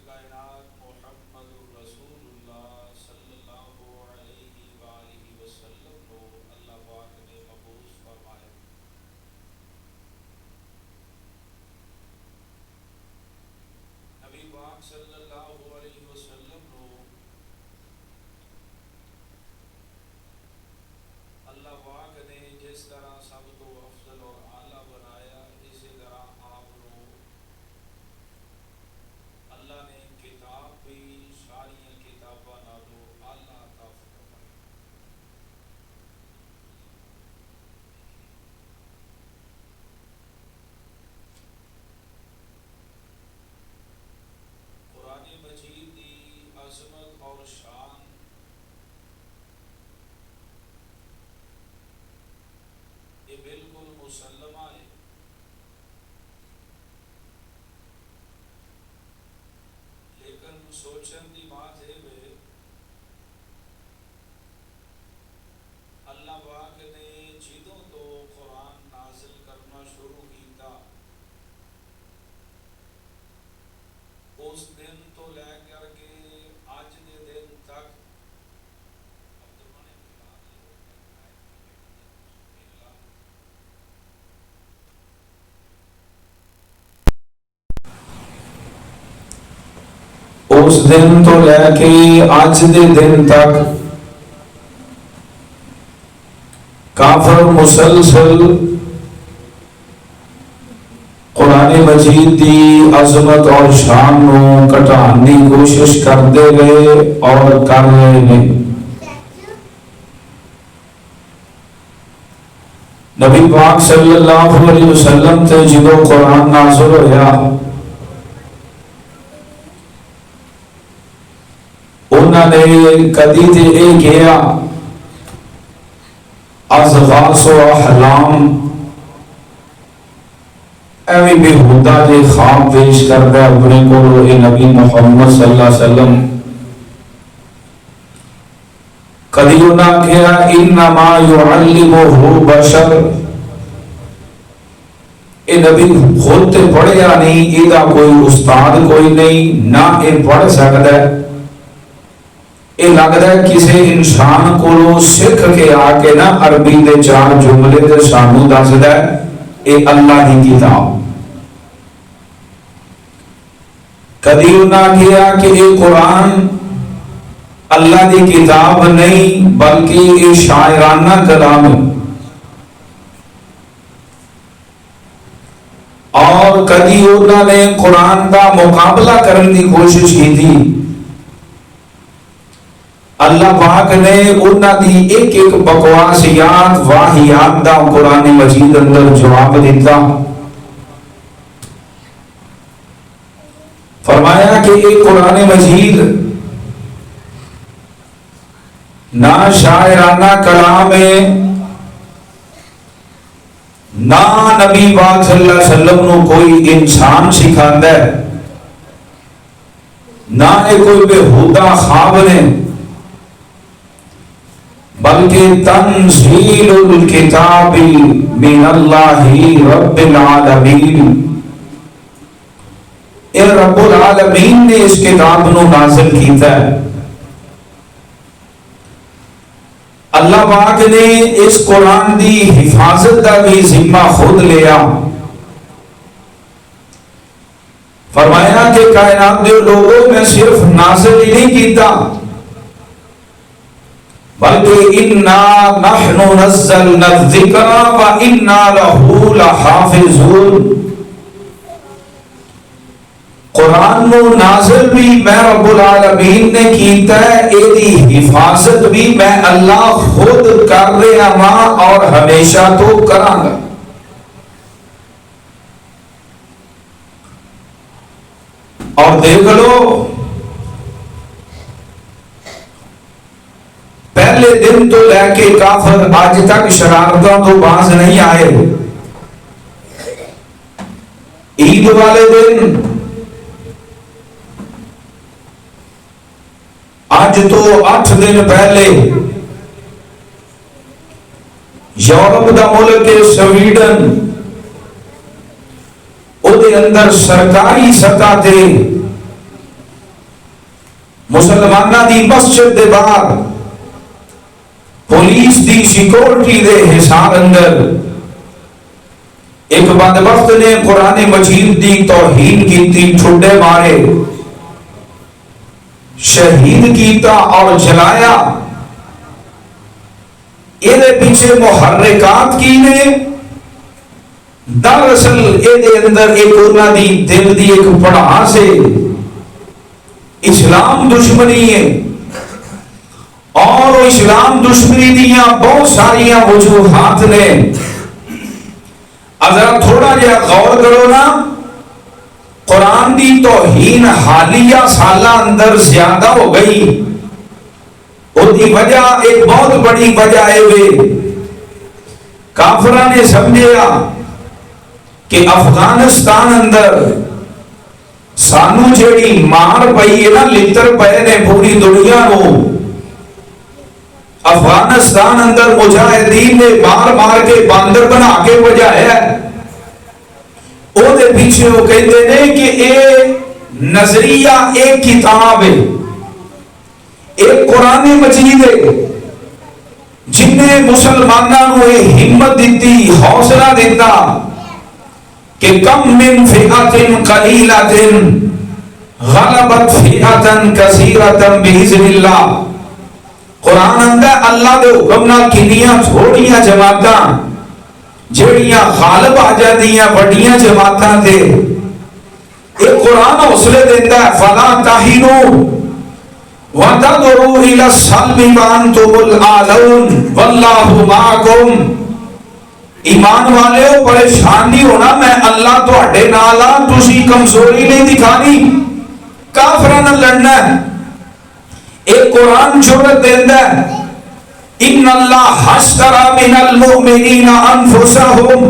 کائنات محمد رسول اللہ صلی اللہ علیہ وآلہ وسلم کو اللہ پاک نے مبعوث فرمایا۔ نبی پاک صلی اللہ علیہ وسلم کو اللہ پاک نے جس طرح سب تو افضل اور اعلیٰ بنایا، اسی طرح آپ کو اللہ نے کتاب بھی ساری کتاباں نالو اعلیٰ عطا فرمائی۔ قرآن مجید کی عظمت اور شان یہ بالکل مسلمہ ہے، لیکن سوچن دی بات ہے کہ اللہ پاک نے جدوں تو قرآن نازل کرنا شروع کیتا اس دن تو لے کر کے آج دے دن تک اس دن تو لے کے آج دے دن تک کافر مسلسل قرآن مجید دی عظمت اور شان نو گھٹان دی کوشش کرتے رہے اور کر رہے ہیں۔ نبی پاک صلی اللہ علیہ وسلم تے جدو قرآن نازل ہویا انہوں نے کدی تے اے کیا اضغاث و احلام ایویں بےہودہ دے خواب پیش کرتا ہے اپنے کو اے نبی محمد صلی اللہ علیہ وسلم۔ کدی انہاں کہا انما یعلمہ بشر، اے نبی خود تے پڑھیا نہیں، ایدہ کوئی استاد کوئی نہیں، نہ اے پڑھ سکتا ہے، اے لگتا ہے کسی انسان کو سکھ کے آ کے نا عربی دے چار جملے دے سانو دسدا ہے اے اللہ دی کتاب۔ کدی انہاں کہا کہ اے قرآن اللہ دی کتاب نہیں بلکہ اے شاعرانہ کلام ہے، اور کدی انہاں نے قرآن دا مقابلہ کرنے کی کوشش کی تھی۔ اللہ پاک نے انہاں دی ایک ایک بکواسیات واہیات دا قرآن مجید اندر جواب دیتا، فرمایا کہ یہ قرآن مجید نہ شاعرانہ کلام ہے، نہ نبی پاک صلی اللہ علیہ وسلم نو کوئی انسان سکھاندا ہے، نہ یہ کوئی بےہودہ خواب نے، بلکہ تنزیل الکتاب من اللہ رب العالمین، اے رب العالمین نے اس کتاب نو نازل کیتا ہے۔ اللہ پاک نے اس قرآن دی حفاظت کا بھی ذمہ خود لیا، فرمایا کہ کائنات دے لوگوں میں صرف نازل ہی نہیں کیتا بلکہ انا نحن نزلنا الذکر وانا لہ لحافظون، قرآن نو نازل بھی میں رب العالمین نے کیتا ہے، ایدی حفاظت بھی میں اللہ خود کر رہا ہاں اور ہمیشہ تو کراں گا۔ اور دیکھ لو پہلے دن تو لے کے کافر آج تک شرارتوں تو باز نہیں آئے۔ عید والے دن آج تو 8 دن پہلے یورپ دا ملک سویڈن او دے اندر سرکاری سطح تے مسلمانہ دی مسجد دے باہر پولیس دی سیکورٹی دے حصار اندر ایک بدبخت نے قرآن مجید دی توہین کیتی، ٹھڈے مارے، شہید کیتا اور جلایا۔ یہ پیچھے محرکات کی نے، دراصل یہ اندر ایک انہاں دی دل دی ایک پڑھا سے اسلام دشمنی ہے، اور اسلام دشمنی دیاں بہت ساریاں وجوہات نے۔ اگر تھوڑا جہا غور کرو نا، قرآن دی توہین حالیہ سالہ اندر زیادہ ہو گئی، اور دی وجہ ایک بہت بڑی وجہ ہے وے کافرہ نے سمجھیا کہ افغانستان اندر سانو جیڑی مار پئی ہے نا، لتر پئے نے پوری دنیا نو، افغانستان اندر مجاہدین نے مار مار کے باندر بنا کے بجایا ہے۔ او دے پیچھے وہ کہتے ہیں کہ اے نظریہ ایک کتاب ہے، ایک قرآن مجید ہے، جن نے مسلمانوں کو ہمت دیتی، حوصلہ دیتا کہ کم من فئۃ قلیلۃ غلبت فئۃ کثیرۃ بإذن اللہ۔ قرآن اندر اللہ دے حکم نال کنیاں تھوڑیاں جماعتاں جڑیاں غالب آ جاندیاں بڑیاں جماعتاں تے۔ ایک قرآن حوصلے دیتا ہے، فلا تہنوا وتدعوا الی السلم وانتم الاعلون واللہ معکم۔ ایمان والے ہو، پریشان نہیں ہونا، میں اللہ تہاڈے نال ہاں، تسی کمزوری نہیں دکھانی، کافراں نال لڑنا ہے۔ ایک قرآن جرأت دیتا ہے، ان اللہ اشتری من المؤمنین انفسہم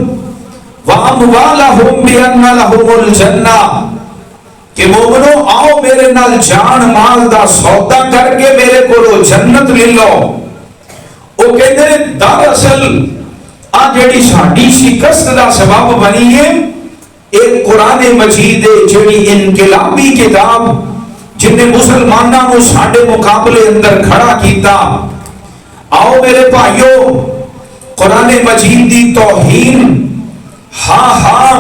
واموالہم بان لہم الجنہ، کہ مومنو آؤ میرے نال جان مال دا سودا کر کے میرے کو جنت لے لو۔ وہ کہتے ہیں دراصل آ جڑی ساڈی شکست دا سبب بنی ہے ایک قرآن مجید جڑی انقلابی کتاب جن نے مسلمانوں کو ساڈے مقابلے اندر کھڑا کیتا۔ آؤ میرے بھائیو، قرآن مجید دی توہین ہاں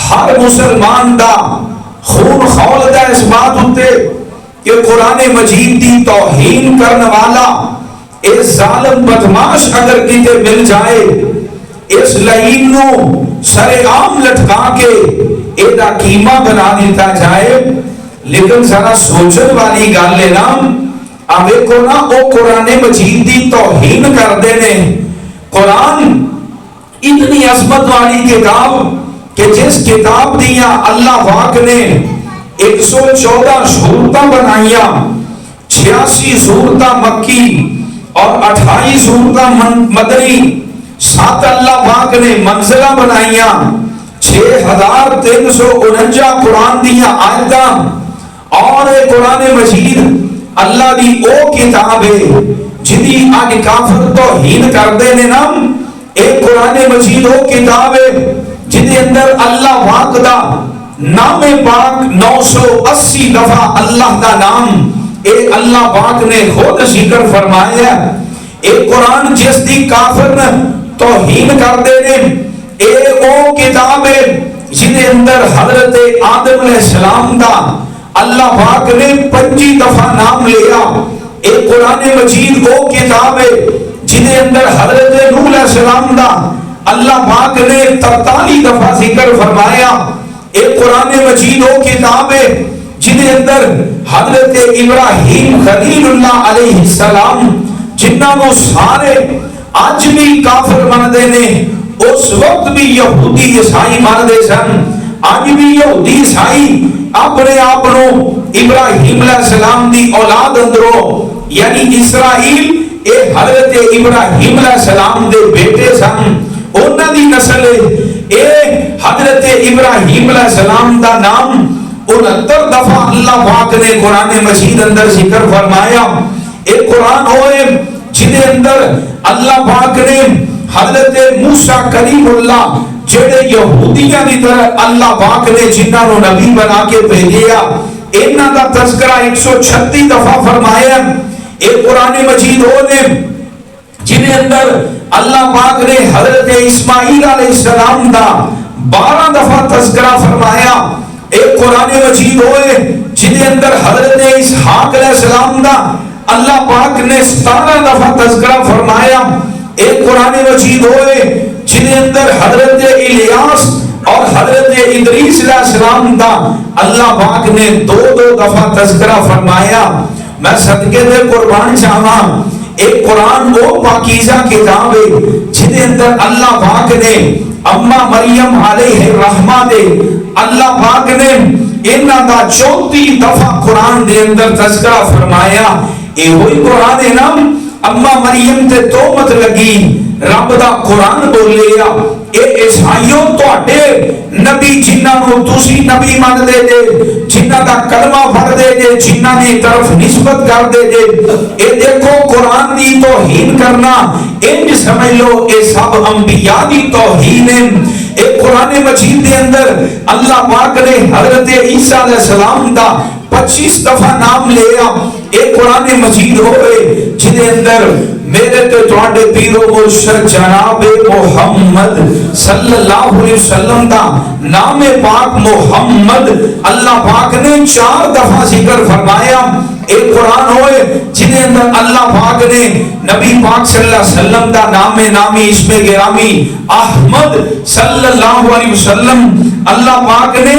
ہر مسلمان دا خون خول دا اس بات ہوتے کہ قرآن مجید دی توہین کرنے والا اس ظالم بدماش اگر کتے مل جائے، اس لعین نو سر عام لٹکا کے ایدہ قیمہ بنا دیتا جائے۔ لیکن ذرا سوچن والی گل ہے نا، اب ایک نا او قرآن مجید دی توہین کر دینے۔ قرآن اتنی عظمت والی کتاب کہ جس کتاب دیا اللہ پاک نے 114 سورتاں بنائیاں، 86 سورتاں مکی اور 28 سورتاں مدنی، 7 اللہ پاک نے منزلہ بنائیاں، 6349 قرآن دیا آیتاں، اور قرآن مجید اللہ دی او کتاب ہے جدی آج کافر توہین کر دینے نا۔ ایک قرآن مجید او کتاب ہے جدی اندر اللہ پاک دا نام پاک 980 دفعہ اللہ دا نام اے اللہ پاک نے خود ذکر فرمایا۔ ایک قرآن جس دی کافر توہین کر دینے، اے او کتاب ہے جدی اندر حضرت آدم علیہ السلام دا اللہ پاک نے 25 دفعہ نام لیا۔ ایک قرآن مجید وہ کتاب ہے جنہیں اندر حضرت نوح علیہ السلام دا اللہ پاک نے 43 دفعہ ذکر فرمایا۔ ایک قرآن مجید وہ کتاب ہے جنہیں اندر حضرت ابراہیم خلیل اللہ علیہ السلام جنہاں وہ سارے آج بھی کافر مندے نے، اس وقت بھی یہودی عیسائی مندے سن، آج بھی یہودی عیسائی اپنے آپنو ابراہیم علیہ السلام دی اولاد اندرو، یعنی اسرائیل اے حضرت ابراہیم علیہ السلام دے بیٹے سن، انہاں دی نسل اے حضرت ابراہیم علیہ السلام دا نام 69 دفعہ اللہ پاک نے قرآن مجید اندر ذکر فرمایا۔ ایک قرآن ہوئے جنہیں اندر اللہ پاک نے حضرت موسیٰ کلیم اللہ جڑے یہودیاں دی طرح اللہ پاک نے جنہاں نو نبی بنا کے بھیجیا، انہاں دا تذکرہ 136 دفعہ فرمایا. اے قرآن مجید ہو نے جنہیں اندر اللہ پاک نے حضرت اسماعیل علیہ السلام دا 12 دفعہ تذکرہ فرمایا. ایک قرآن مجید ہوئے جنہیں اندر حضرت اسحاق علیہ السلام دا اللہ پاک نے 17 دفعہ تذکرہ فرمایا. ایک قرآن مجید ہوئے جنہیں اندر حضرت الیاس اور حضرت ادریس علیہ السلام دا اللہ پاک نے 2 دفعہ تذکرہ فرمایا. میں صدقے دے قربان چاہاں ایک قرآن وہ پاکیزہ کتاب ہے جنہیں اندر اللہ پاک نے اما مریم علیہ الرحمہ دے اللہ پاک نے انہاں دا 34 دفعہ قرآن دے اندر تذکرہ فرمایا. اے وہی قرآن ہے نا اما مریم تے تومت لگی رب دا قرآن بولیا. اے عیسائیوں تواڈے نبی جنہاں نو تسی نبی من دے جے جنہاں دا کلمہ پڑھ دے جے جنہاں دی طرف نسبت کر دے جے اے دیکھو قرآن دی توہین کرنا انج سمجھ لو اے سب انبیاء دی توہین ہے. ایک قرآن مجید دے اندر اللہ پاک نے حضرت عیسیٰ علیہ السلام دا 25 دفعہ نام لیا. ایک قرآن مجید ہوئے جنہیں اندر میرے تے تواڈے پیر و مرشد جناب محمد صلی اللہ علیہ وسلم دا نام پاک محمد اللہ پاک نے 4 دفعہ ذکر فرمایا. ایک قرآن ہوئے جنہیں اندر اللہ پاک نے نبی پاک صلی اللہ علیہ وسلم دا نام نامی اسم گرامی احمد صلی اللہ علیہ وسلم اللہ پاک نے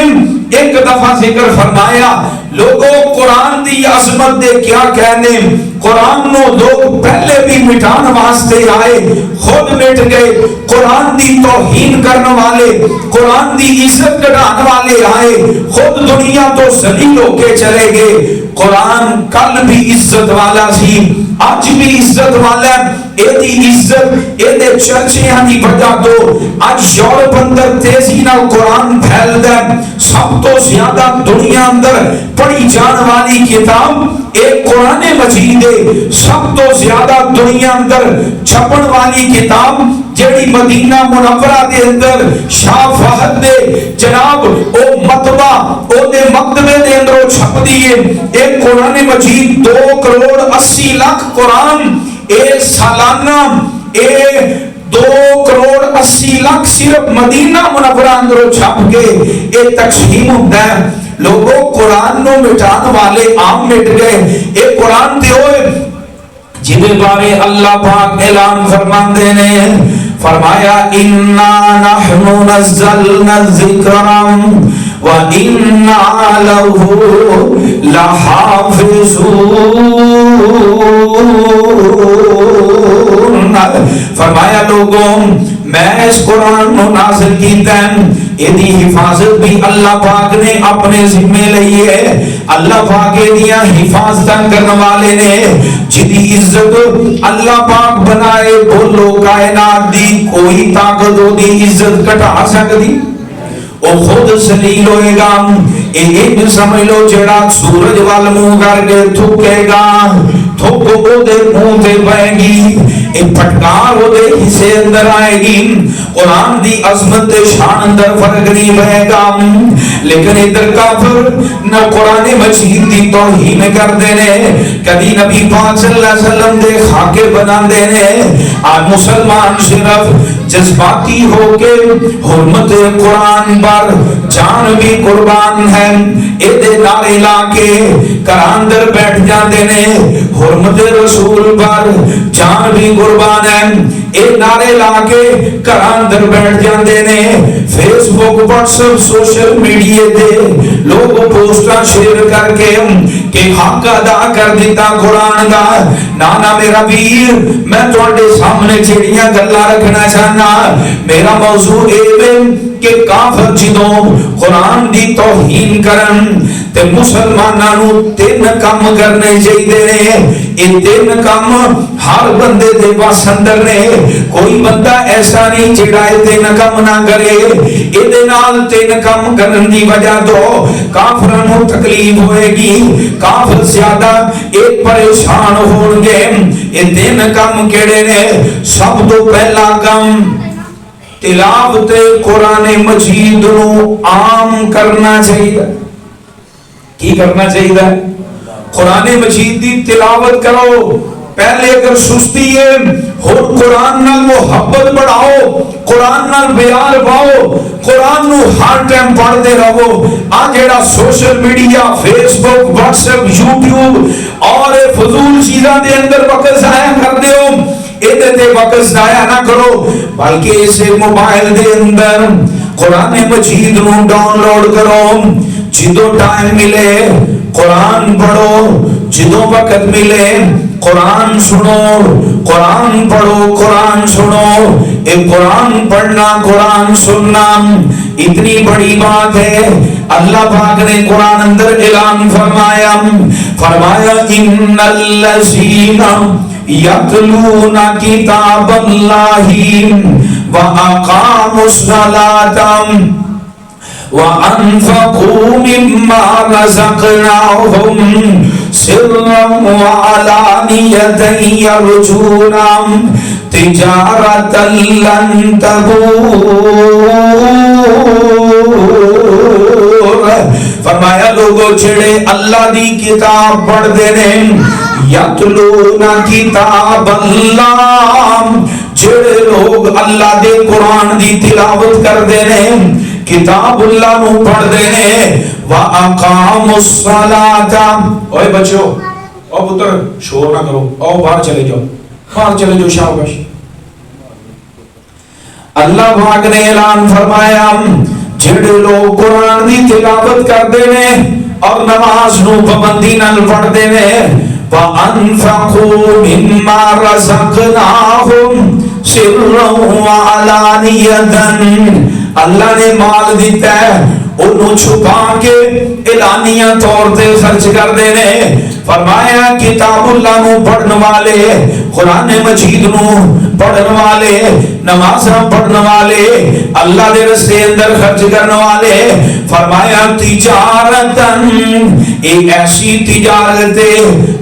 1 دفعہ ذکر فرمایا. لوگوں قرآن دی عظمت دے کیا کہنے. قرآن نو لوگ پہلے بھی مٹان واسطے آئے خود مٹ گئے. قرآن دی توہین کرنے والے قرآن دی عزت گھٹانے والے آئے خود دنیا تو ذلیل ہو کے چلے گئے. قرآن کل بھی عزت والا سی آج بھی عزت والا ہے. اے دی عزت اے دے چرچیاں دی وجہ تو آج یورپ اندر تیزی نال قرآن پھیل دا. سب تو زیادہ دنیا اندر پڑھی جان والی کتاب ایک قرآن مجید ہے. سب تو زیادہ دنیا اندر چھپن والی کتاب جیڑی مدینہ منورہ دے اندر شاہ فہد دے جناب او مطبع او دے مکتبے دے اندر چھپ دیئے. ایک قرآن مجید 2 کروڑ 80 لاکھ قرآن ایک سالانہ 2 کروڑ 80 لاکھ صرف مدینہ منورہ اندر چھپ کے ایک تقسیم ہوتا ہے. لوگوں قرآن نو مٹان والے عام مٹ گئے. ایک قرآن تے ہوئے جنہیں بارے اللہ پاک اعلان فرماندے نے فرمایا اِنَّا نَحْنُ نَزَّلْنَا الذِّكْرَ وَإِنَّا لَهُ لَحَافِظُونَ. فرمایا لوگوں میں اس قرآن کو نازل کیتا ہے ایدی حفاظت بھی اللہ پاک نے اپنے ذمہ لئی ہے. اللہ پاک ایدیاں حفاظتاں کرنے والے نے جدی عزت اللہ پاک بنائے بولو کائنات دی کوئی طاقت ہو دی عزت کٹا سکتی او خود سلیل ہوئے گا. ایک سمجھ لو جڑا سورج وال منہ کر کے تھکے گا تھک او دے منہ تے بائے گی ایک پھٹکار ہو دے حصے اندر آئے گی. قرآن دی عظمت شان اندر فرق نہیں رہے گا. لیکن ادھر کافر نہ قرآن مجید دی توہین کر دینے کبھی نبی پاک صلی اللہ علیہ وسلم دے خاکے بنا دینے. آج مسلمان صرف جذباتی ہو کے حرمت قرآن پر جان بھی قربان ہے ایدے نعرے لا کے کراندر بیٹھ جاندے نے حرمت رسول پر جان بھی قربان ہے. اے نعرے لا کے کراندر بیٹھ جاندے نے فیس بک واٹس ایپ سوشل میڈیا دے لوگ پوسٹاں شیئر کر کے کہ حق ادا کر دیتا قرآن دا. نانا میرا ویر میں تواڈے سامنے جڑیاں گلاں رکھنا چاہنا میرا موضوع اے کہ کافر جدوں قرآن دی توہین کرن تے مسلماناں نو 3 کام کرنے چاہیے نے. یہ 3 کام ہر بندے دے پاس اندر نے. کوئی بندہ ایسا نہیں جڑا یہ 3 کام نہ کرے. یہ نال 3 کام کرن دی وجہ تو کافراں نو تکلیف ہوئے گی کافر زیادہ ایک پریشان ہون گے. یہ 3 کام کیڑے نے. سب تو پہلا کام تلاوت قرآن مجید نو عام کرنا چاہیے. کی کرنا چاہیے؟ قرآن مجید دی تلاوت کرو. پہلے اگر سستی ہے ہن قرآن نال محبت بڑھاؤ, قرآن نال پیار پاؤ, قرآن نو ہر ٹائم پڑھتے رہو. آ جڑا سوشل میڈیا فیس بک واٹس ایپ یوٹیوب اور فضول چیزاں دے اندر وقت ضائع کر دیو, ادھر دے وقت ضائع نہ کرو, بلکہ اسے موبائل دے اندر قرآن مجید نو ڈاؤن لوڈ کرو. جدو ٹائم ملے قرآن پڑھو, جدو وقت ملے قرآن سنو, قرآن پڑھو, قرآن سنو. ایک قرآن پڑھنا قرآن سننا اتنی بڑی بات ہے. اللہ پاک نے قرآن اندر اعلان فرمایا ان الذین یتلون کتاب اللہ واقاموا الصلاۃ وَأَنفَقُوا مِمَّا رَزَقْنَاهُمْ سِرًّا وَعَلَانِيَةً يَرْجُونَ تِجَارَةً لَّن تَبُورَ. فرمایا لوگوں جڑے اللہ دی کتاب پڑھ دے نے, یتلون کتاب اللہ, جڑے لوگ اللہ دے قرآن دی تلاوت کر دے نے, کتاب اللہ نو پڑھ دینے. وَأَقَامُوا الصَّلَاةَ. اوے بچو, او پتر شور نہ کرو, او باہر چلے جاؤ, باہر چلے جاؤ, شاباش. اللہ پاک نے اعلان فرمایا جڑے لوگ قرآن دی تلاوت کر دینے اور نماز نو پابندی نال پڑھ دینے. وَأَنفَقُوا مِمَّا رَزَقْنَاهُمْ سِرًّا وَعَلَانِيَةً. اللہ نے مال دیتا ہے انہوں چھپا کے اعلانیہ طور تے خرچ کر دینے. فرمایا کتاب اللہ نو پڑھن والے, قرآن مجید نو پڑھن والے, نمازاں پڑھن والے, اللہ دے رستے اندر خرچ کرنے والے. فرمایا تجارتاً, ایک ایسی تجارت ہے,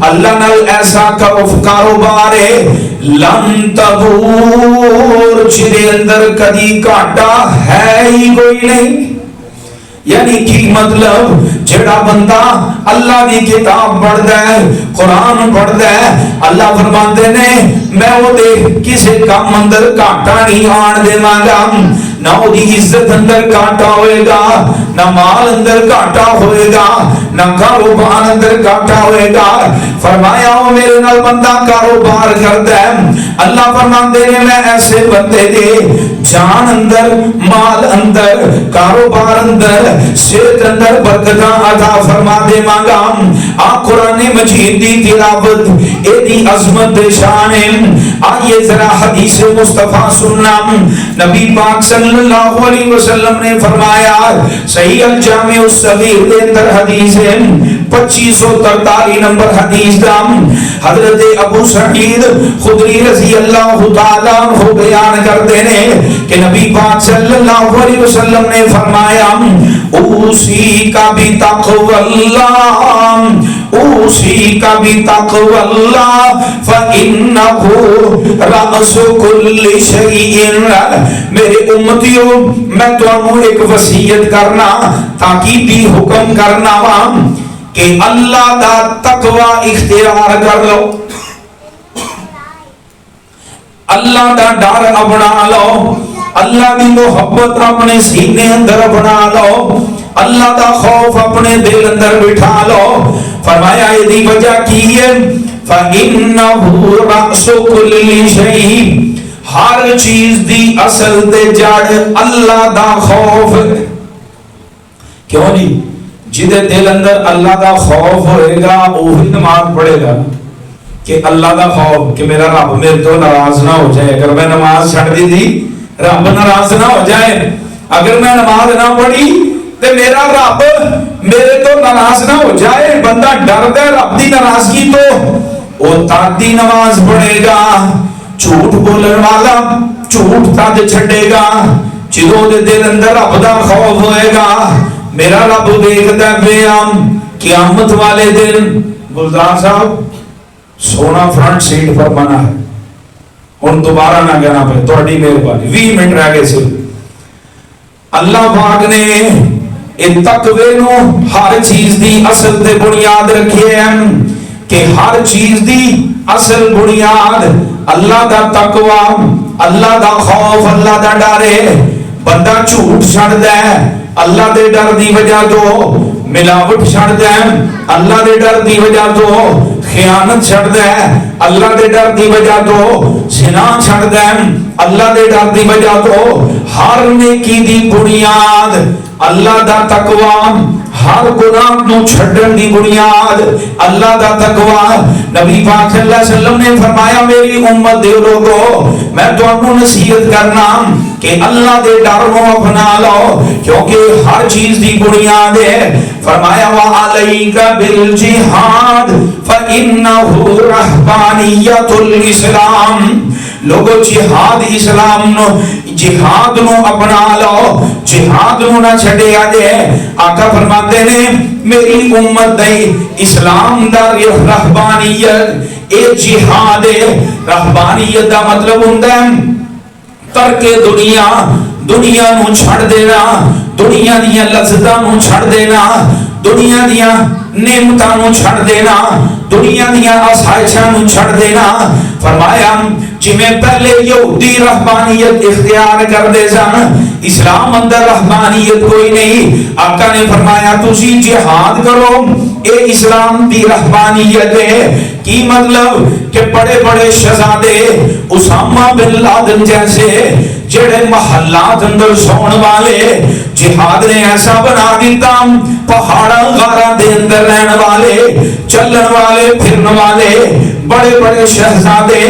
اللہ نال ایسا کاروبار ہے, لن تبور, جدے اندر کدی گھاٹا ہے ہی کوئی نہیں. یعنی کی مطلب جڑا بندہ اللہ دی کتاب پڑھدا ہے, قرآن پڑھدا ہے, اللہ فرماندے نے میں وہ دے کسے کام اندر گھاٹا نہیں آن دیواں گا, نہ وہ دی عزت اندر گھاٹا ہوئے گا, نہ مال اندر گھاٹا ہوئے گا, نہ کاروبار اندر گھاٹا ہوئے گا. فرمایا وہ میرے نال بندہ کاروبار کرتا ہے, اللہ فرماندے نے میں ایسے بندے دے جان اندر, مال اندر, کاروبار اندر, صحت اندر برکتاں عطا فرما دے مانگا. آ قرآن مجید دی تلاوت ایدی عظمت شان ہے. آئیے ذرا حدیث مصطفیٰ سننا. نبی پاک صلی اللہ علیہ وسلم نے فرمایا, صحیح الجامع الصغیر دے اندر حدیث ہے 2543 نمبر حدیث دا, حضرت ابو سعید خدری رضی اللہ تعالیٰ عنہ بیان کر دینے کہ نبی پاک صلی اللہ علیہ وسلم نے فرمایا اوسی کا بھی تقوی اللہ, اوسی کا بھی تقوی اللہ فَإِنَّهُ رَأْسُ كُلِّ شَيْءٍ. میرے امتیوں میں تو انہوں ایک وصیت کرنا تاکیدی حکم کرنا وہاں کہ اللہ دا تقوی اختیار کر لو, اللہ دا ڈر اپنا لو, اللہ دی محبت اپنے سینے اندر اپنا لو, اللہ دا خوف اپنے دل اندر بٹھا لو. فرمایا یہ دی وجہ کی ہے فَإِنَّهُ رَأْسُ كُلِّ شَيْءٍ, ہر چیز دی اصل تے جڑ اللہ دا خوف. کیوں نہیں؟ جدے دل اندر اللہ دا خوف ہوئے گا وہی نماز پڑھے گا کہ اللہ دا خوف کہ میرا رب میرے تو ناراض نہ ہو جائے. اگر میں نماز چھڑ دی تھی رب ناراض نہ ہو جائے, اگر میں نماز نہ پڑھی تو میرا رب میرے تو ناراض نہ ہو جائے. بندہ ڈردا ہے رب دی ناراضگی تو وہ تادی نماز پڑھے گا. جھوٹ بولن والا جھوٹ تاد چھڑے گا. جدوں دے دل اندر رب دا خوف ہوئے گا, میرا رب دیکھتا پیا قیامت والے دن. گلزار صاحب سونا فرنٹ سیٹ پر بنا ہے, ہن دوبارہ نہ کہنا پہ, تھوڑی مہربانی 20 منٹ رہ گئے صرف. اللہ پاک نے یہ تقوی نو ہر چیز دی اصل تے بنیاد رکھے ہیں کہ ہر چیز دی اصل بنیاد اللہ دا تقوی، اللہ دا خوف، اللہ دا ڈر ہے۔ بندہ جھوٹ چھڑ دے اللہ دے ڈر دی وجہ تو، ملاوٹ چھڑ دے اللہ دے ڈر دی وجہ تو، خیانت چھڑ دے اللہ دے ڈر دی وجہ تو، زنا چھڑ دے اللہ دے ڈر دی وجہ تو، ہر نیکی دی بنیاد اللہ دا تقوی، ہر گناہ نو چھڈن دی بنیاد اللہ دا تقوی۔ نبی پاک صلی اللہ علیہ وسلم نے فرمایا میری امت دے لوگو میں تانوں نصیحت کرنا کہ اللہ دے ڈر نو اپنا لو کیونکہ ہر چیز دی بنیاد ہے۔ فرمایا وعلیک بالجہاد فإنہ رہبانیت الاسلام، لوگو جہاد اسلام نو، جہاد نو اپنا لو، جہاد نو نہ چھڑے آجے۔ آقا فرماتے نے میری امت دے اسلام دا رہبانیت اے جہاد ہے۔ رہبانیت دا مطلب ہوندہ ہے ترک دنیا، دنیا نو چھڑ دینا، دنیا دیا لذتاں نو چھڑ دینا، دنیا دیا نعمتاں نو چھڑ دینا، دنیا دیا آسائشاں نو چھڑ دینا۔ فرمایا جی میں پہلے یہودی رہبانیت اختیار کر دے سن، اسلام اندر رہبانیت کوئی نہیں۔ آقا نے فرمایا تسی جہاد کرو، اے اسلام دی رہبانیت ہے۔ کی مطلب کہ بڑے بڑے شہزادے اسامہ بن لادن جیسے جڑے محلات اندر سون والے جہاد نے ایسا بنا دیتا، پہاڑا غارہ دے اندر رہن والے، چلن والے، پھرن والے بڑے بڑے شہزادے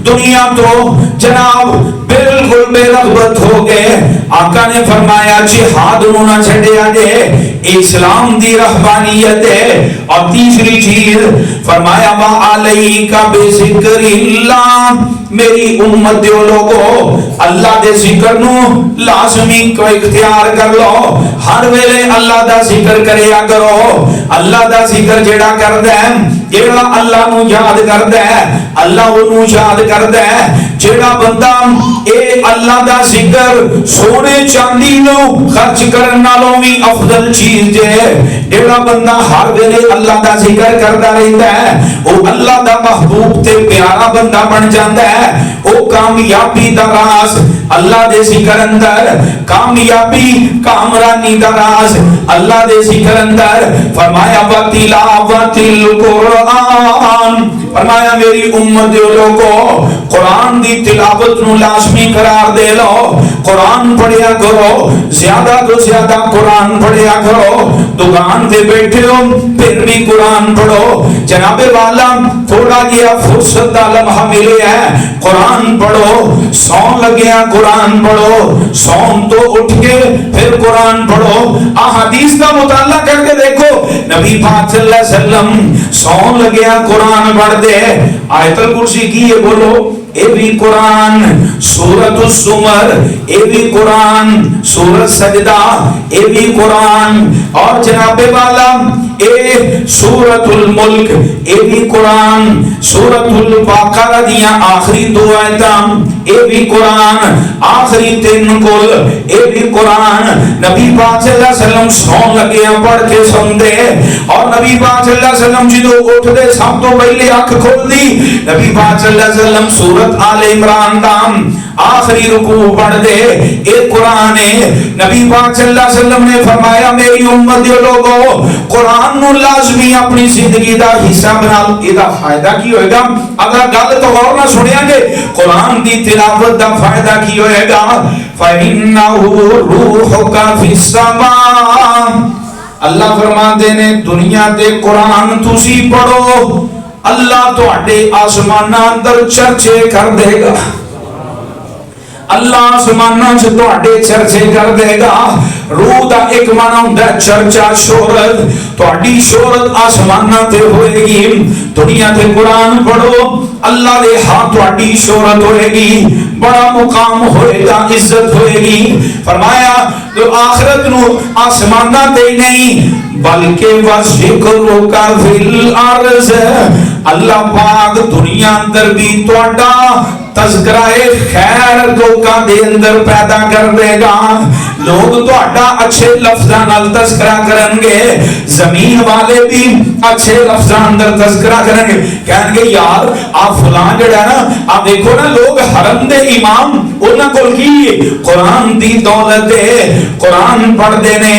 دنیا تو جناب بالکل بے رغبت ہو گئے۔ آقا نے فرمایا جہاد نو نہ چھڑے آجے، اسلام دی رہبانیت ہے۔ اور تیسری چیز فرمایا وعلیک بذکر اللہ، میری امت دیو لوگو اللہ دے ذکر نو لازمی کو اختیار کر لو، ہر ویلے اللہ دا ذکر کریا کرو۔ اللہ دا ذکر جڑا کر دے جڑا اللہ نو یاد کر دے اللہ انو یاد کر دے۔ جڑا بندہ اے اللہ دا ذکر سونے چاندی نو خرچ کرن نالوں بھی افضل چیز ہے، جڑا بندہ ہر ویلے اللہ دا ذکر کردا رہندا ہے وہ اللہ دا محبوب تے پیارا بندہ بن جاندا ہے۔ وہ کامیابی دا راز اللہ دے ذکر اندر، کامیابی کامرانی دا راز اللہ دے ذکر اندر۔ فرمایا وتلاوت القرآن، فرمایا میری امت دے لوگو قرآن دی تلاوت نو لازمی قرار دے لو، قرآن پڑھیا کرو، زیادہ تو زیادہ قرآن پڑھیا کرو۔ دکان دے بیٹھے ہو پھر بھی قرآن پڑھو، جناب والا تھوڑا گیا فرصت دا لمحہ ملے ہے قرآن پڑھو، سون لگیا قرآن پڑھو، سون تو اٹھ کے پھر قرآن پڑھو۔ احادیث کا مطالعہ کر کے دیکھو نبی پاک صلی اللہ علیہ وسلم سون لگیا قرآن پڑھ دے، آیت الکرسی کی یہ بولو اے بھی قرآن، سورۃ الزمر اے بھی قرآن، سورۃ سجدہ اے بھی قرآن، اور جناب والا اے سورۃ الملک اے بھی قرآن، سورۃ البقرہ دیا آخری دو آیتاں اے بھی قرآن، آخری تین کل اے بھی قرآن۔ نبی پاک صلی اللہ علیہ وسلم سون لگے پڑھ کے سن دے، اور نبی پاک صلی اللہ علیہ وسلم جدو اٹھ دے سب تو پہلے آنکھ کھول دی، نبی پاک صلی اللہ علیہ وسلم سورۃ آل عمران دام آخری رکوع پڑھ دے، ایک قرآن ہے۔ نبی پاک صلی اللہ علیہ وسلم نے فرمایا میری امت دے لوگو قرآن نو لازمی اپنی زندگی دا حصہ بنا لو۔ یہ دا فائدہ کی ہوئے گا اگر گل تو غور نہ سنیا گے، قرآن دی تلاوت دا فائدہ کی ہوئے گا فَإِنَّهُ رُوحُكَ فِي السَّمَاءِ، اللہ فرماتے نے دنیا دے قرآن تسی پڑھو اللہ تو اڈے آسمانہ اندر چرچے کر دے گا، اللہ آسمانہ سے تو اڈے چرچے کر دے گا۔ روح دا ایک معنی ہوتا ہے چرچا، شہرت، تو اڈی شہرت آسمانہ تے ہوئے گی۔ دنیا تے قرآن پڑھو اللہ دے ہاتھ تو اڈی شہرت ہوئے گی، بڑا مقام ہوئے گا، عزت ہوئے گی۔ فرمایا تو آخرت نو آسمانہ تے نہیں بلکہ وَذِكْرُكَ فِي الْأَرْضِ، اللہ پاک دنیا اندر بھی توڑا تذکرہ خیر لوکاں دے اندر پیدا کر دے گا. لوگ تہاڈا اچھے لفظاں نال تذکرہ کرن گے, زمین والے بھی اچھے لفظاں اندر تذکرہ کرن گے, کہن گے یار آ فلاں جڑا نا آ دیکھو نا لوگ حرم دے امام انہاں کول کی قرآن دی دولت ہے, قرآن پڑھ دے نے.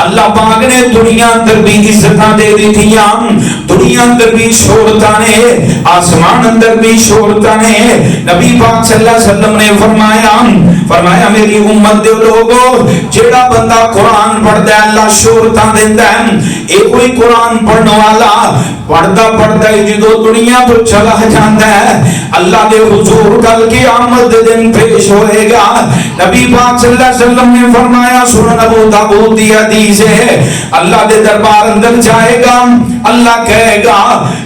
اللہ پاک نے دنیا اندر بھی عزتاں دے دتیاں, دنیا اندر بھی شہرتاں نے, آسمان اندر بھی شہرتاں نے. نبی پاک صلی اللہ علیہ وسلم نے فرمایا میری امت دے لوگو جیڑا بندہ قرآن پڑھدا ہے اللہ شہرتاں دیندا ہے. اے کوئی قرآن پڑھن والا پڑھدا ہی جدو دنیا تو چلا جاندا ہے اللہ دے حضور کل قیامت دے دن پیش ہوئے گا. نبی پاک صلی اللہ علیہ وسلم نے فرمایا سنن ابو داؤد دی حدیث ہے, اللہ دے دربار اندر جائے گا, اللہ کہے گا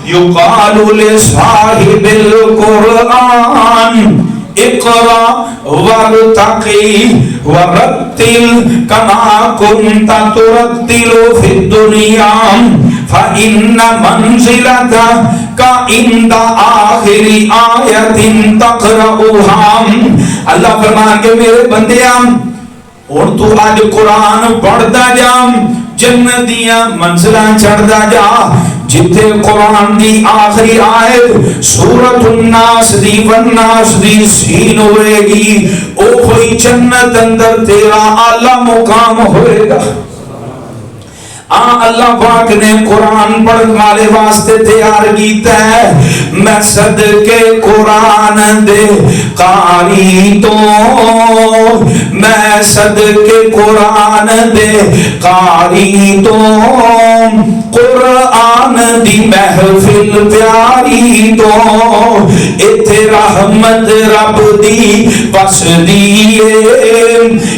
یقال لصاحب القرآن اقرا وارتقی ورتل کما کنت ترتل فی الدنیا فإن منزلتک عند آخر آیت تقرأها. اللہ فرمان کے میرے بندیاں اور تو آج قرآن پڑھتا جا, جنت دیاں منزلاں چڑھدا جا. جتے قرآن دی آخری آیت سورۃ الناس دی والناس دی سین ہوئے گی, او کوئی جنت اندر تیرا اعلی مقام ہوئے گا. اللہ پاک نے قرآن پڑھنے والے واسطے تیار کیتا ہے. میں صدقے قرآن دے قاری تو, میں صدقے قرآن دے قاری تو, قرآن دی محفل پیاری تو, ایتھے رحمت رب دی بس دیئے,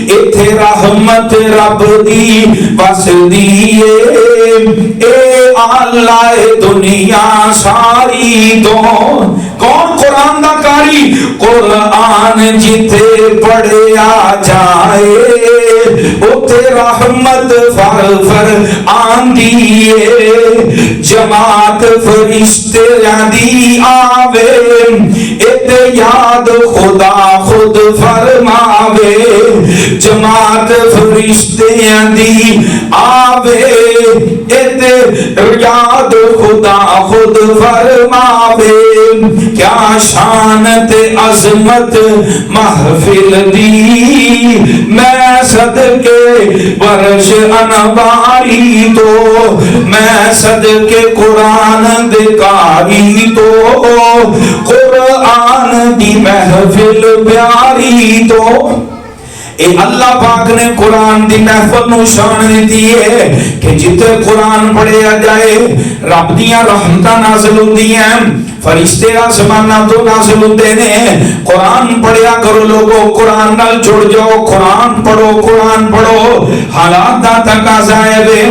ایتھے رحمت رب دی بس دیئے. اے اللہ دنیا ساری تو, کون قرآن دا کاری؟ قرآن جتے پڑھیا جائے اتے رحمت فر آندیے, جماعت فرشتے دی آوے اتے یاد خدا خود فرماوے, جماعت فرشتے دی آوے اتے یاد خدا خود فرماوے. کیا شان تے عظمت محفل دی, میں صدقے برش انواری تو, میں صدقے قرآن دے کاری تو, قرآن دی محفل پیاری تو. اے اللہ پاک نے قرآن دی محفل نو شان دیتی ہے کہ جتے قرآن پڑھیا جائے رب دیاں رحمتاں نازل ہوندی ہیں, فرشتے آسماناں تو نازل ہوندے نے. قرآن پڑھیا کرو لوگو, قرآن نال جڑ جاؤ, قرآن پڑھو, قرآن پڑھو. حالات دا تقاضا ہے وے.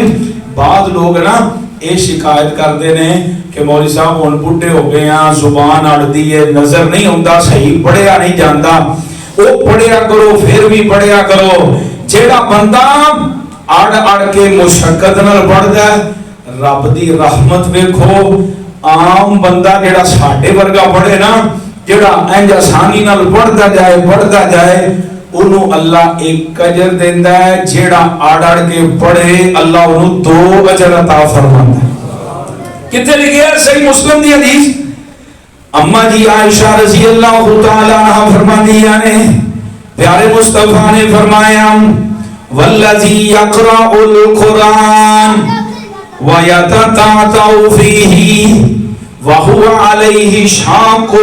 بعض لوگ نا اے شکایت کردے نے کہ مولوی صاحب ہن بڈھے ہو گئے ہیں, زبان اڑدی ہے, نظر نہیں ہوندا, صحیح پڑھیا نہیں جاندا. او پڑھیا کرو, پھر بھی پڑھیا کرو. جیڑا بندہ اڑ کے مشقت نال پڑھدا ہے رب دی رحمت ویکھو. عام بندہ جیڑا ساڈے ورگا پڑھے نا, جیڑا انج آسانی نال پڑھدا جائے انہوں اللہ ایک اجر دیندا ہے, جیڑا اڑ کے پڑھے اللہ انہوں 2 اجر عطا فرماتا ہے. کتے لکھیا ہے صحیح مسلم دی حدیث, اما جی عائشہ رضی اللہ تعالی عنہ فرماندیاں نے پیارے مصطفیٰ نے فرمایا والذی یقرأ القرآن ویتتعتع فیہ وہو علیہ شاق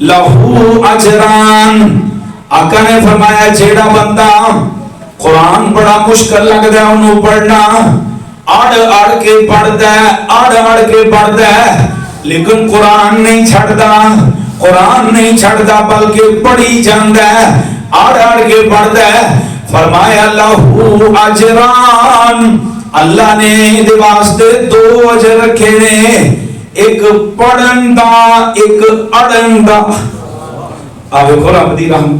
لہو اجران. آقا نے فرمایا جیڑا بندہ قرآن بڑا مشکل لگتا ہے انہوں پڑھنا, اڑ کے پڑھدا ہے, اڑ کے پڑھدا ہے, لیکن قرآن نہیں چھڑدا, قرآن نہیں چھڑدا بلکہ پڑھی جاندا ہے, اڑ کے پڑھدا ہے. فرمایا لہو اجران, اللہ نے دے واسطے 2 اجر رکھے نے, ایک پڑھن دا ایک اڑن دا. آوے کو رب دی رحم,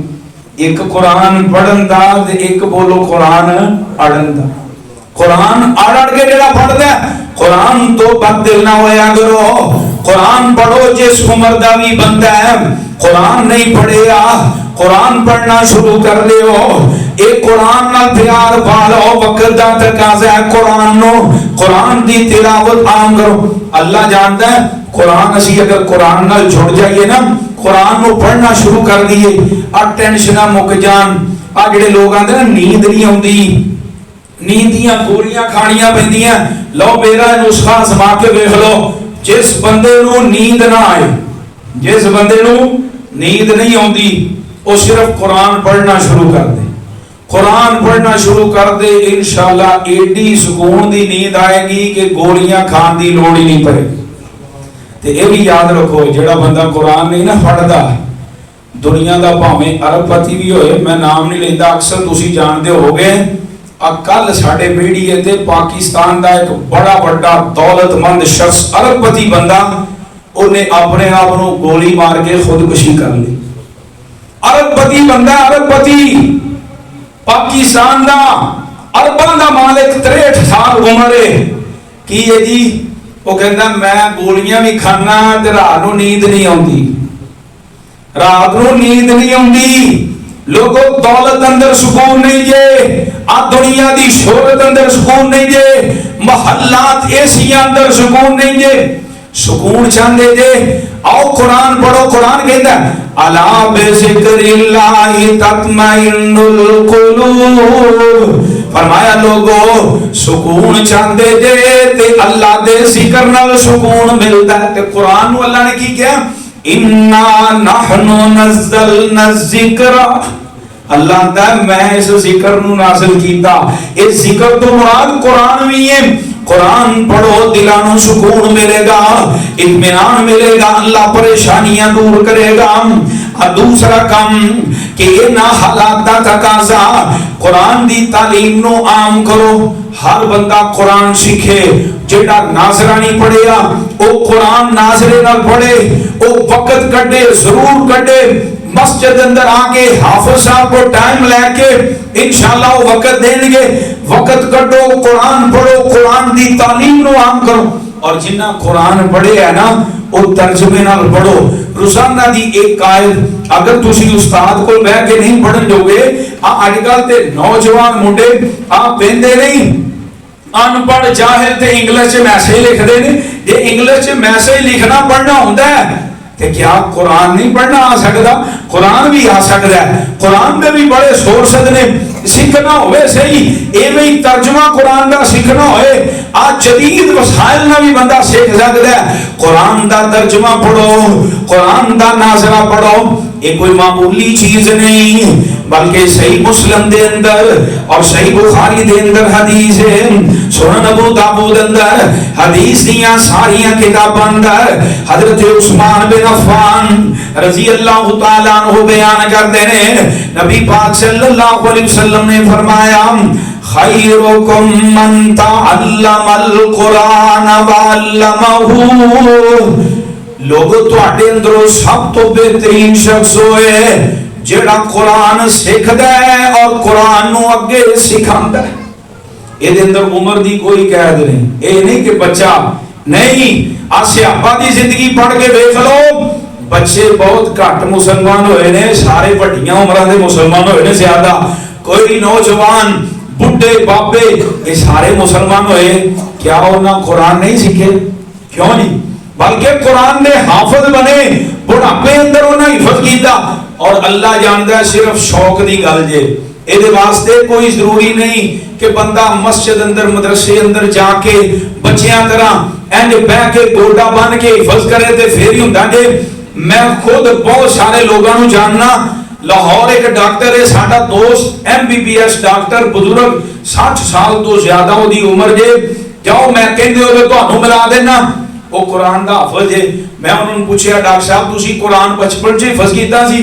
ایک قرآن پڑھن دا ایک بولو قرآن اڑن دا. قرآن اڑ کے جڑا پڑھدا ہے قرآن تو بد دل نہ ہویا کرو, قرآن پڑھو جس عمر دا بھی بندہ ہے قرآن نہیں پڑھے قرآن پڑھنا شروع کر دیو ایک قرآن نال پیار پالو وقت دا تقاضا ہے قرآن نو قرآن دی تلاوت عام کرو اللہ جانتا ہے قرآن اسی اگر قرآن نال جڑ جائیے نا قرآن نو پڑھنا شروع کر دیئے ٹینشناں مک جان جڑے لوگ آندے نا نیند نہیں آندی نیند دیاں گولیاں کھانیاں پیندیاں لو میرا نسخہ آزما کے دیکھ لو جس بندے نو نیند نہ آئے جس بندے نو نیند نہیں آندی وہ صرف قرآن پڑھنا شروع کر دے قرآن پڑھنا شروع کر دے انشاءاللہ ایڈی سکون دی نیند آئے گی کہ گولیاں کھان دی لوڑ ہی نہیں پڑے تے یہ بھی یاد رکھو جڑا بندہ قرآن نہیں نہ پڑھدا دنیا دا بھاویں ارب پتی بھی ہوئے میں نام نہیں لیندا اکثر تسی جان دے ہو گئے کل ساڈے میڈیا تے پاکستان دا ایک بڑا بڑا دولت مند شخص ارب پتی بندہ انہیں اپنے آپ نو گولی مار کے خودکشی کر لی ارب پتی بندہ ارب پتی پاکستان دا ارباں دا مالک 63 سال عمر ہے کی ہے جی وہ کہندا میں گولیاں بھی کھانا تے رات نو نیند نہیں آندی رات نو نیند نہیں آندی لوگوں دولت اندر سکون نہیں جے دنیا دی شہرت اندر سکون نہیں جے محلات ایسی اندر سکون نہیں جے سکون چاندے جے آؤ قرآن پڑھو قرآن کہتا ہے الا بذکر اللہ تطمئن القلوب فرمایا لوگو سکون چاندے جے تے اللہ دے ذکر نال سکون ملتا ہے تے قرآن نو اللہ نے کی کیا انا نحن نزلنا الذکر اللہ دا میں اس ذکر نو نازل کیتا اس ذکر تو مراد قرآن بھی ہے قرآن پڑھو دلانو سکون ملے گا اطمینان ملے گا اللہ پریشانیاں دور کرے گا دوسرا کام کہ یہ نہ حالات دا تقاضا قرآن دی تعلیم نو عام کرو ہر بندہ قرآن سیکھے جیڑا ناظرانی پڑھے او قرآن ناظرے نہ پڑھے او وقت کٹے ضرور کٹے مسجد اندر آگے حافظ صاحب کو ٹائم لے کے انشاءاللہ وہ وقت دیں گے وقت کٹو قرآن پڑھو قرآن دی تعلیم نو عام کرو اور جنہ قرآن پڑھے ہے نا وہ ترجمے نال پڑھو روزانہ دی ایک آیت اگر تسی استاد کو بیٹھ کے نہیں پڑھن جو گے آج کل تے نوجوان منڈے پیندے نہیں ان پڑھ جاہل تے انگلش میسج لکھ دے نے یہ انگلش میسج لکھنا پڑھنا ہوتا ہے کہ کیا قرآن نہیں پڑھنا آ سکتا قرآن بھی آ سکتا ہے قرآن میں بھی بڑے سورسز نے سیکھنا ہوئے صحیح اے میں ترجمہ قرآن دا سیکھنا ہوئے آج جدید وسائل نہ بھی بندہ سیکھ سکتا ہے قرآن دا ترجمہ پڑھو قرآن دا ناظرہ پڑھو یہ کوئی معمولی چیز نہیں بلکہ صحیح مسلم دے اندر اور صحیح بخاری دے اندر حدیث ہے سنن ابو داؤد اندر حدیث دیاں ساریاں کتاباں اندر حضرت عثمان بن عفان رضی اللہ تعالیٰ عنہ بیان کرتے ہیں نبی پاک صلی اللہ علیہ وسلم نے فرمایا خیرکم من تعلم القرآن وعلمہ لوگو تو آٹے اندروں سب تو بہترین شخص ہوئے جڑا قرآن سکھ دے اور قرآن نو اگے سکھان دے یہ دے اندر عمر دی کوئی قید نہیں اے نہیں کہ بچہ نہیں صحابہ دی زندگی پڑھ کے دیکھ لو بچے بہت گھٹ مسلمان ہوئے نے سارے بڑیاں عمرہ دے مسلمان ہوئے نے زیادہ کوئی نوجوان بڈھے بابے یہ سارے مسلمان ہوئے کیا انہاں قرآن نہیں سیکھے کیوں نہیں بلکہ قرآن نے حافظ بنے بڑھاپے اندر انہاں حفظ کیتا اور اللہ جانتا ہے صرف شوق دی گل جے یہ واسطے کوئی ضروری نہیں کہ بندہ مسجد اندر مدرسے اندر جا کے بچیاں طرح اینج بہ کے گوڈا بن کے حفظ کرے تے پھر ہی ہوندا جے میں خود بہت سارے لوگاں نوں جاننا لاہور ایک ڈاکٹر ہے ساڈا دوست MBBS ڈاکٹر بزرگ 60 سال تو زیادہ دی عمر جے جاؤ میں کہندے ہو تانوں ملا دینا وہ قرآن دا حافظ ہے میں انہوں نے پوچھیا ڈاکٹر صاحب تسی قرآن بچپن سے حفظ کیتا سی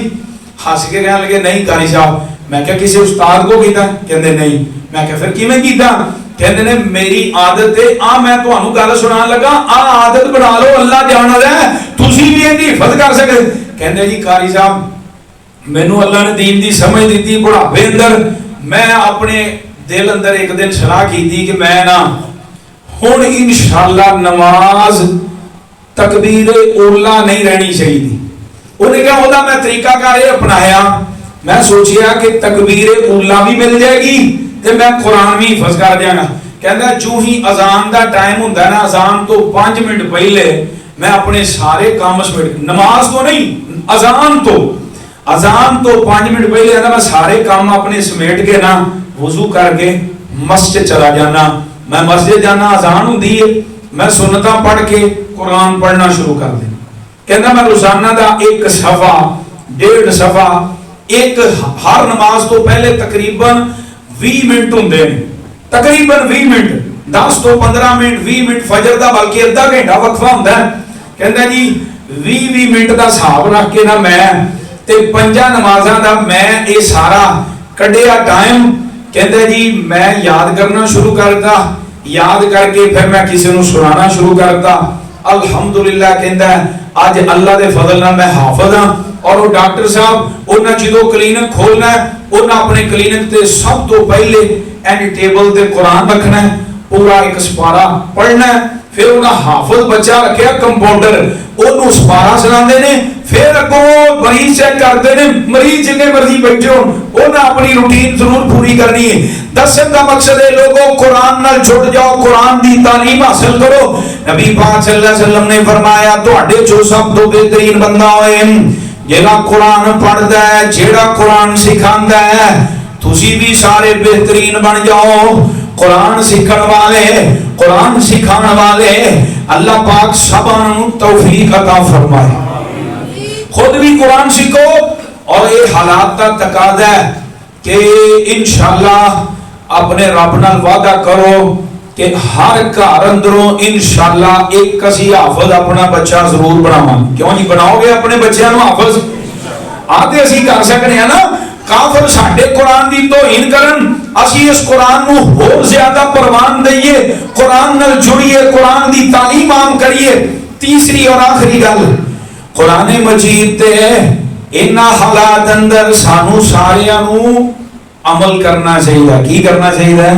ہنس کے کہنے لگے نہیں قاری صاحب میں کہا کسی استاد کو کیتا کہندے نہیں میں کہا پھر کیویں کیتا کہندے نے میری عادت ہے میں تانوں گل سنان لگا عادت بنا لو اللہ جاندا ہے تسی بھی ایندی حفظ کر سکدے کہندے جی قاری صاحب مینوں اللہ نے دین دی سمجھ دتی بڑھاپے اندر میں اپنے دل اندر ایک دن صلاح کیتی کہ میں نا ہن انشاءاللہ نماز تکبیر اولا نہیں رہنی چاہیے. انہیں کہا ہوتا میں طریقہ کار یہ اپنایا, میں سوچیا کہ تکبیر اولا بھی مل جائے گی تے میں قرآن بھی حفظ کر دیا گا. کہندا جو ہی اذان دا ٹائم ہوندا ہے نا, اذان تو 5 منٹ پہلے میں اپنے سارے کام سمیٹ, نماز تو نہیں, اذان تو 5 منٹ پہلے ہے نا, میں سارے کام اپنے سمیٹ کے نا وضو کر کے مسجد چلا جانا. میں مسجد جانا, اذان ہوندی ہے, میں سنتاں پڑھ کے قرآن پڑھنا شروع کر دینا. کہندا میں روزانہ دا 1 صفحہ 1.5 صفحہ ایک ہر نماز تو پہلے تقریباً 20 منٹ ہوندے نے, تقریباً 20 منٹ, 10 تو 15 منٹ, 20 منٹ فجر دا بلکہ ادھا گھنٹہ وقفہ ہوندا ہے. کہندا جی 20 منٹ دا حساب رکھ کے نا میں تے 5 نمازاں دا میں اے سارا کڈیا ٹائم, کہندا جی میں یاد کرنا شروع کرتا, یاد کر کے پھر میں کسی نو سنانا شروع کرتا. الحمدللہ کہندا ہے آج اللہ دے فضل نال میں حافظ ہاں. اور وہ ڈاکٹر صاحب انہاں جدوں کلینک کھولنا ہے, انہاں اپنے کلینک تے سب تو پہلے اینڈ ٹیبل تے قرآن رکھنا ہے, پورا 1 سپارہ پڑھنا ہے. پھر انہاں حافظ بچہ رکھیا کمپاؤنڈر, انہوں سپارہ سناندے نے, پھر اگوں مریض چیک کرتے ہیں, مریض جتنے مرضی بیٹھے ہو انہاں اپنی روٹین ضرور پوری کرنی ہے. دسن کا مقصد ہے لوگوں قرآن نال جڑ جاؤ, قرآن دی تعلیم حاصل کرو. نبی پاک صلی اللہ علیہ وسلم نے فرمایا تواڈے جو سب تو بہترین بندہ ہوئے جیڑا قرآن پڑھدا ہے, جیڑا قرآن سکھاندا ہے, تسی بھی سارے بہترین بن جاؤ. قرآن سکھن والے, قرآن سکھان والے اللہ پاک سبحانہ توفیق عطا فرمائے. خود بھی قرآن سیکھو, اور یہ حالات کا تقاضا ہے کہ انشاءاللہ اپنے رب نال وعدہ کرو کہ ہر گھر اندروں انشاءاللہ ایک کسی حافظ اپنا بچہ ضرور بناواں. کیوں نہیں بناؤ گے اپنے بچیاں نو حافظ؟ آتے اسی کر سکنے ہیں نا. کافر ساڈے قرآن دی توہین کرن, اسی اس قرآن نو ہور زیادہ پروان دئیے, قرآن نال جڑیے, قرآن دی تعلیم عام کریے. تیسری اور آخری گل, قرآن مجید تے انہاں حالات اندر سانو ساریاں نو عمل کرنا چاہیے. کی کرنا چاہیے؟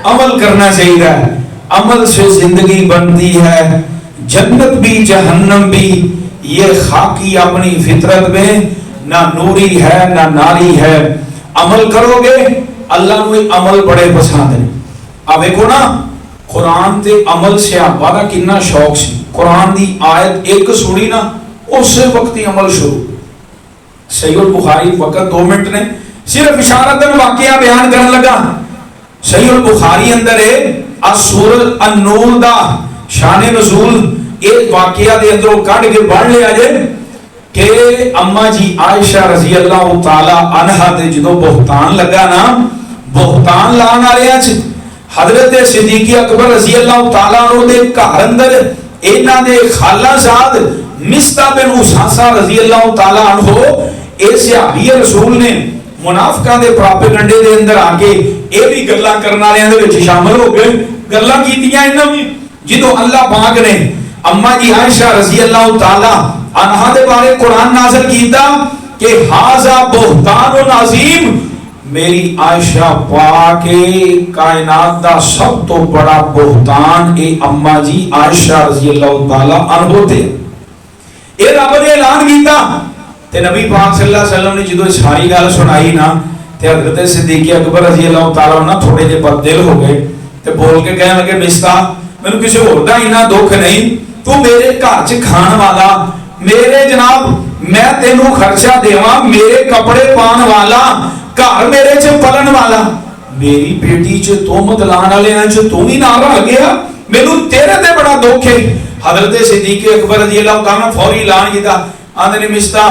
عمل کرنا چاہیے. عمل سے زندگی بنتی ہے, جنت بھی جہنم بھی. یہ خاکی اپنی فطرت میں نہ نوری ہے نہ ناری ہے. عمل کرو گے, اللہ نو عمل بڑے پسند ہیں. اب دیکھو نا قرآن تے عمل سے آبادہ کنا شوق سی. قرآن دی آیت ایک سنی نا, اس وقت ہی عمل شروع. صحیح البخاری وقت 2 منٹ نے, صرف اشارتاً واقعہ بیان کرنے لگا. صحیح البخاری اندر ہے سورۃ النور دا شان نزول, ایک واقعہ دے اندروں کٹ کے پڑھ لیا جائے کہ اما جی عائشہ رضی اللہ تعالی عنہا دے جدو بہتان لگا نا, بہتان لان والے حضرت صدیق اکبر رضی اللہ تعالی عنہ دے گھر اندر انہاں دے خالہ زاد مصطح بن اساسہ رضی اللہ تعالی عنہ اے صحابی رسول نے منافقاں دے پراپیگنڈے دے اندر آ کے اے بھی گلاں کرن والےاں دے وچ شامل ہو گئے. گلاں کیتیاں انہاں بھی جدو اللہ پاک نے اما جی عائشہ رضی اللہ تعالی عنہا دے بارے قرآن نازل کیتا کہ ھذا بہتان عظیم, میری عائشہ پاک کائنات دا سب تو بڑا بہتان اے اما جی عائشہ رضی اللہ تعالی عنہ تے. اے رب نے اعلان کیتا تے نبی پاک صلی اللہ علیہ وسلم نے جدو ساری گل سنائی نا تے حضرت صدیق اکبر رضی اللہ تعالی عنہ تھوڑے جے بددل ہو گئے تے بول کے کہنے لگے مصطح مینوں کسی ہور دا اتنا دکھ نہیں, تو میرے گھر چ کھان والا, میرے جناب میں تینوں خرچہ دیواں, میرے کپڑے پان والا, گھر میرے چ پلن والا, میری بیٹی چ تہمت لان والےاں چ تو بھی نال رل گیا, مینوں تیرے تے بڑا دکھ ہے. حضرت صدیق اکبر رضی اللہ تعالیٰ نے فوری اعلان کیتا, آندے نے مصطح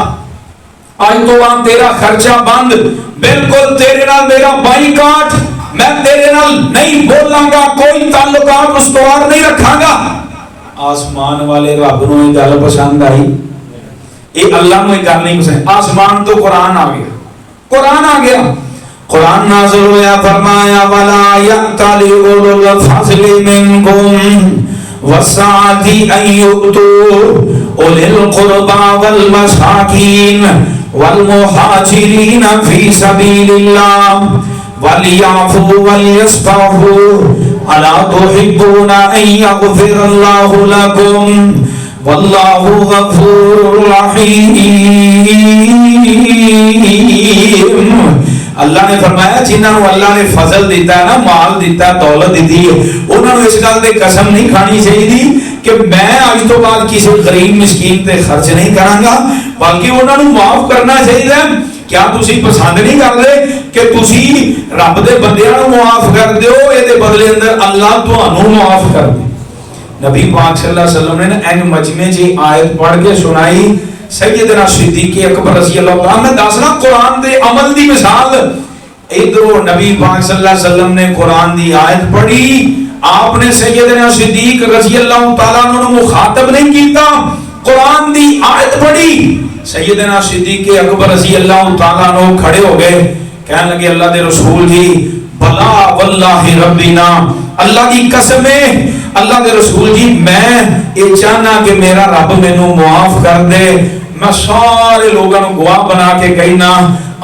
آج تو وہاں تیرا خرچہ بند, بالکل تیرے نال میرا بائیکاٹ, میں تیرے نال نہیں بولاں گا, کوئی تعلقات استوار نہیں رکھاں گا. آسمان والے رب نو یہ گل پسند آئی, یہ اللہ نو یہ گل نہیں پسند. آسمان تو قرآن آ گیا, قرآن آ گیا, قرآن نازل ہوا, فرمایا وَلَا يَأْتَلِ أُولُو الْفَضْلِ مِنْكُمْ وَالسَّعَةِ أَن يُؤْتُوا أُولِي الْقُرْبَى وَالْمَسَاكِينَ وَالْمُهَاجِرِينَ فِي سَبِيلِ اللَّهِ وَلْيَعْفُوا وَلْيَصْفَحُوا أَلَا تُحِبُّونَ أَن يَغْفِرَ اللَّهُ لَكُمْ واللہ غفور رحیم. اللہ نے فرمایا جنہوں اللہ نے فضل دیتا ہے نا، مال دیتا ہے، دولت دیتی ہے، انہوں نے اس گل تے قسم نہیں کھانی چاہیے کہ میں اج تو بعد کسی غریب مسکین تے خرچ نہیں کراں گا، بلکہ انہوں نے معاف کرنا چاہیے. کیا تسی پسند نہیں کرتے کہ تسی رب دے بندیاں نوں معاف کر دیو، اے دے بدلے اندر اللہ تانوں معاف کر دے. نبی پاک صلی اللہ علیہ وسلم نے این مجمع جی آیت پڑھ کے سنائی. سیدنا صدیق اکبر رضی اللہ عنہ، میں دسنا قرآن دے عمل دی مثال. ادھر نبی پاک صلی اللہ علیہ وسلم نے قرآن دی آیت پڑھی، آپ نے سیدنا صدیق رضی اللہ تعالیٰ عنہ مخاطب نہیں کیتا، قرآن دی آیت پڑھی. سیدنا صدیق اکبر رضی اللہ تعالیٰ عنہ کھڑے ہو گئے، کہنے لگے اللہ دے رسول جی بلا واللہ ربنا، اللہ کی قسم ہے اللہ دے رسول جی میں یہ چاہنا کہ میرا رب مینوں معاف کر دے. میں سارے لوگوں کو گواہ بنا کے کہنا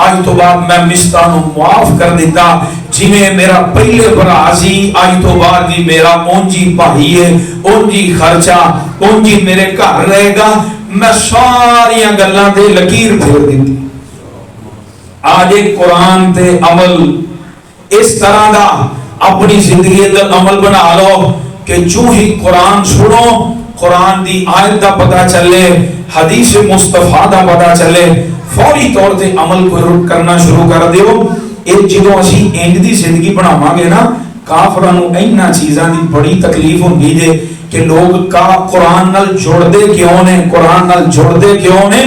آج تو بعد میں مستاں نوں معاف کر دیتا، جویں میرا پہلے بھرا سی آج تو بعد بھی میرا اونجی بھائی ہے، اونجی خرچہ، اونجی میرے گھر رہے گا. میں ساری گلاں تے لکیر پھیر دیتی. آج ایک قرآن تے عمل اس طرح دا اپنی زندگی اندر عمل بنا لو کہ جو ہی قرآن سنو، قرآن دی آیت دا پتہ چلے، حدیث مصطفیٰ دا پتہ چلے، فوری طور تے عمل کو کرنا شروع کر دیو. ایک جدوں اسی انج دی زندگی بناواں گے نا، کافراں نوں اینا چیزاں دی بڑی تکلیف ہوندی جے کہ لوگ کا قرآن نال جڑدے کیوں نے، قرآن نال جڑدے کیوں نے.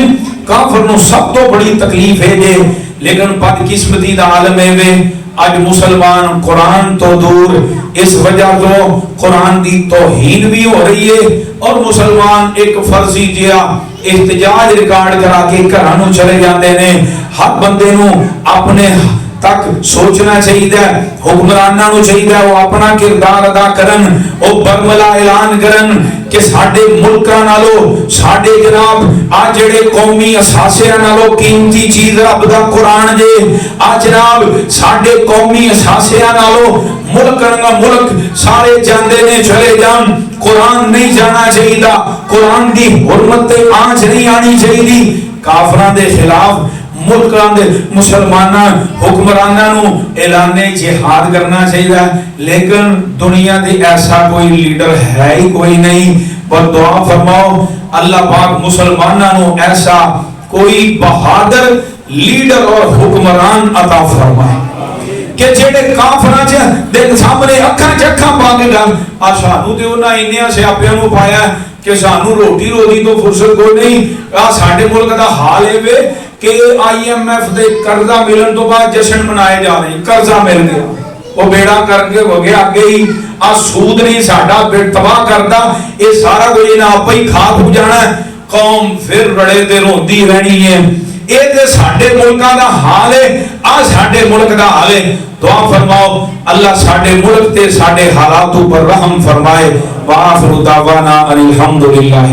کافر نوں سب تو بڑی تکلیف ہے جے، لیکن بدقسمتی دا عالم ہے وے اج مسلمان قرآن تو دور، اس وجہ تو قرآن دی توہین بھی ہو رہی ہے، اور مسلمان ایک فرضی جہا احتجاج ریکارڈ کرا کے گھراں نوں چلے جاندے نے. ہر بندے نوں اپنے تک سوچنا چاہیے، حکمراناں نوں چاہیے وہ اپنا کردار ادا کرن، وہ برملا اعلان کرن کہ ساڈے ملکاں نالوں ساڈے جناب آ جڑے قومی اثاثیاں نالوں قیمتی چیز رب دا قرآن جے. آ جناب ساڈے قومی اثاثیاں نالوں ملک سارے جاندے نے چلے جان، قرآن نہیں جانا چاہیے، قرآن دی حرمت تے آنچ نہیں آنی چاہیے. کافراں دے خلاف ملکاں دے مسلماناں حکمراناں نوں اعلان جہاد کرنا چاہیے، لیکن دنیا دے ایسا کوئی لیڈر ہے ہی کوئی نہیں. پر دعا فرماؤ اللہ پاک مسلماناں نوں ایسا کوئی بہادر لیڈر اور حکمران عطا فرمائے کہ جڑے کافراں دے سامنے اکھاں چکھاں پا کے گل آ سانوں تے انہاں انیاں سیاپیاں نوں پایا کہ سانوں روٹی روزی تو فرصت کوئی نہیں. آ ساڈے ملک دا حال ہے وے کہ آئی ایم ایف دے قرضہ ملن تو بعد جشن منائے جا رہے ہیں، قرضہ مل گیا وہ بیڑا کر کے ہو گیا اگے ہی. آ سود نہیں ساڈا تباہ کرتا، یہ سارا کوئی انہاں آپ ہی کھا کھو جانا ہے، قوم پھر رڑے تے روندی رہنی ہے. یہ تے ساڈے ملکاں دا حال ہے، آ ساڈے ملک دا حال ہے. دعا فرماؤ اللہ ساڈے ملک تے ساڈے حالات پر رحم فرمائے. وآخر دعوانا ان الحمدللہ.